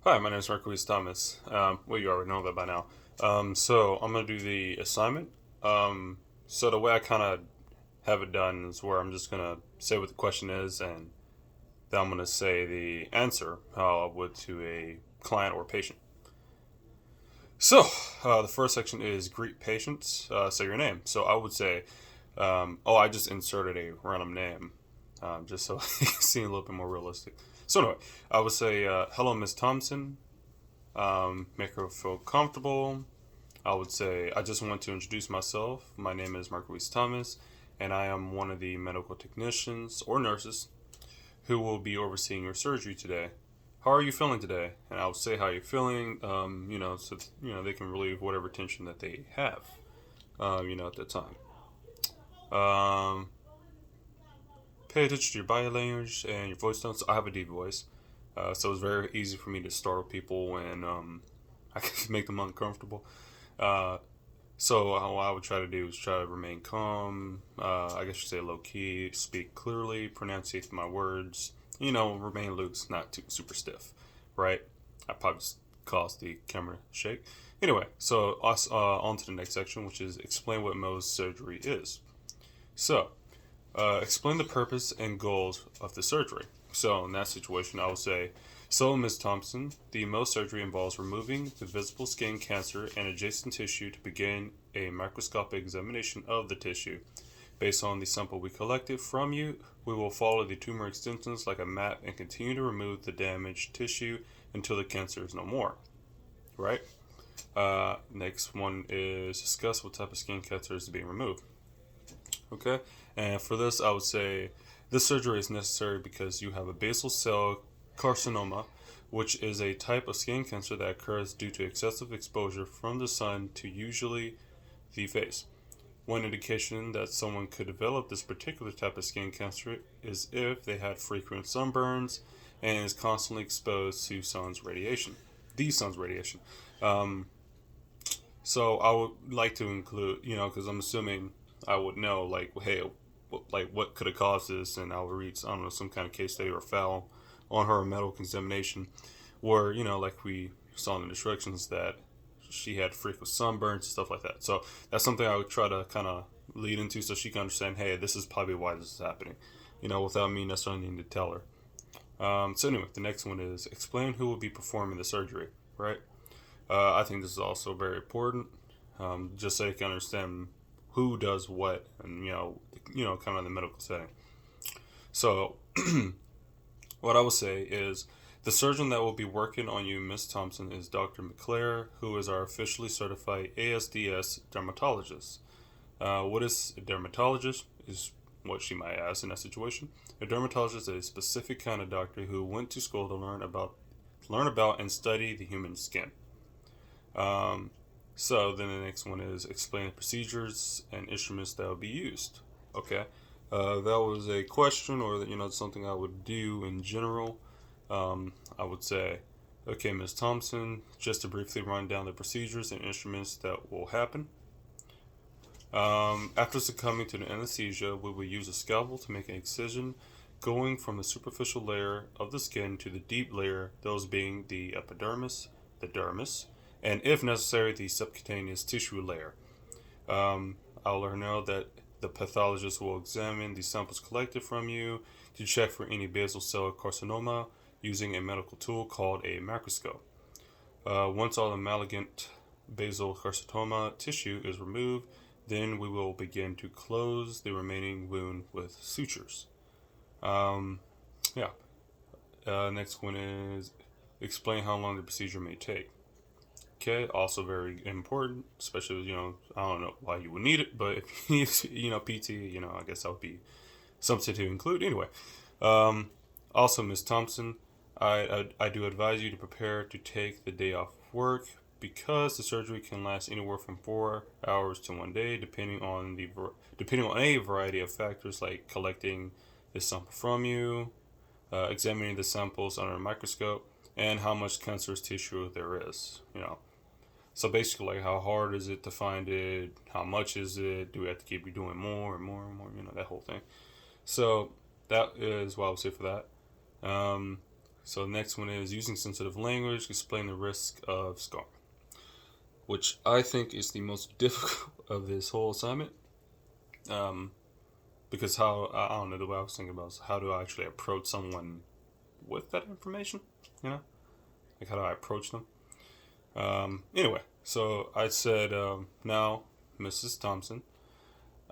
Hi, my name is Marquise Thomas. Well, you already know that by now. So I'm gonna do the assignment. So the way I kind of have it done is where I'm just gonna say what the question is, and then I'm gonna say the answer how I would to a client or patient. So the first section is greet patients. Say your name. So I would say, I just inserted a random name, just so it can seem a little bit more realistic. So anyway, I would say, hello, Miss Thompson. Make her feel comfortable. I would say, I just want to introduce myself. My name is Marquise Thomas, and I am one of the medical technicians or nurses who will be overseeing your surgery today. How are you feeling today? And I would say how you're feeling, so they can relieve whatever tension that they have, at that time. Um, Pay attention to your body language and your voice tones. I have a deep voice, so it's very easy for me to startle people and I can make them uncomfortable. Uh, So what I would try to do is try to remain calm. I guess you say low key, speak clearly, pronunciate my words. Remain loose, not too super stiff, right? I probably just caused the camera to shake. Anyway, so us on to the next section, which is explain what Mohs surgery is. So, explain the purpose and goals of the surgery. So, in that situation, I would say, so, Ms. Thompson, the Mohs surgery involves removing the visible skin cancer and adjacent tissue to begin a microscopic examination of the tissue. Based on the sample we collected from you, we will follow the tumor extensions like a map and continue to remove the damaged tissue until the cancer is no more. Right? Next one is discuss what type of skin cancer is being removed. Okay, and for this, I would say this surgery is necessary because you have a basal cell carcinoma, which is a type of skin cancer that occurs due to excessive exposure from the sun to usually the face. One indication that someone could develop this particular type of skin cancer is if they had frequent sunburns and is constantly exposed to sun's radiation. The sun's radiation. Um, so I would like to include, because I'm assuming I would know, like, hey, what could have caused this, and I would read, I don't know, some kind of case study or foul on her medical examination, where like we saw in the instructions that she had frequent sunburns and stuff like that. So that's something I would try to kind of lead into so she can understand, hey, this is probably why this is happening, without me necessarily needing to tell her. So anyway, the next one is explain who will be performing the surgery, right? I think this is also very important, just so you can understand who does what, and kind of in the medical setting. So, what I will say is, the surgeon that will be working on you, Miss Thompson, is Dr. McClare, who is our officially certified ASDS dermatologist. What is a dermatologist? Is what she might ask in that situation. A dermatologist is a specific kind of doctor who went to school to learn about and study the human skin. Um, so then the next one is explain the procedures and instruments that will be used. Okay, that was a question, or something I would do in general. I would say, okay, Ms. Thompson, just to briefly run down the procedures and instruments that will happen. After succumbing to the anesthesia, we will use a scalpel to make an excision going from the superficial layer of the skin to the deep layer, those being the epidermis, the dermis, and if necessary, the subcutaneous tissue layer. I'll let her know that the pathologist will examine the samples collected from you to check for any basal cell carcinoma using a medical tool called a microscope. Once all the malignant basal carcinoma tissue is removed, then we will begin to close the remaining wound with sutures. Um, yeah. Next one is explain how long the procedure may take. Okay, also very important, especially, I don't know why you would need it, but if you need, PT, I guess that would be something to include. Anyway, um, also, Ms. Thompson, I do advise you to prepare to take the day off work because the surgery can last anywhere from 4 hours to one day, depending on a variety of factors like collecting the sample from you, examining the samples under a microscope, and how much cancerous tissue there is. So basically, like, how hard is it to find it? How much is it? Do we have to keep doing more and more and more? That whole thing. So that is what I would say for that. Um, So the next one is using sensitive language, explain the risk of scarring, which I think is the most difficult of this whole assignment. Because I don't know, the way I was thinking about is how do I actually approach someone with that information? You know, like how do I approach them? Anyway, so I said, now, Mrs. Thompson,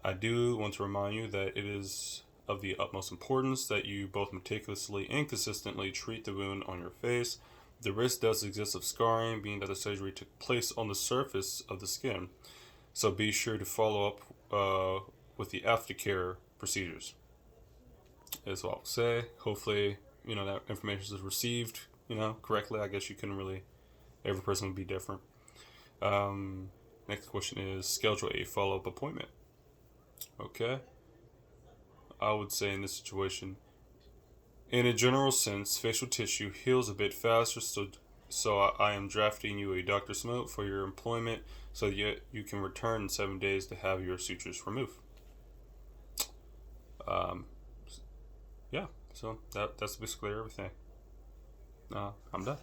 I do want to remind you that it is of the utmost importance that you both meticulously and consistently treat the wound on your face. The risk does exist of scarring, being that the surgery took place on the surface of the skin. So be sure to follow up with the aftercare procedures. Is what I'll say. Hopefully, that information is received, correctly. I guess you couldn't really. Every person would be different. Next question is schedule a follow-up appointment. Okay. I would say in this situation, in a general sense, facial tissue heals a bit faster, so I am drafting you a doctor's note for your employment so that you can return in 7 days to have your sutures removed. Yeah, so that's basically everything. I'm done.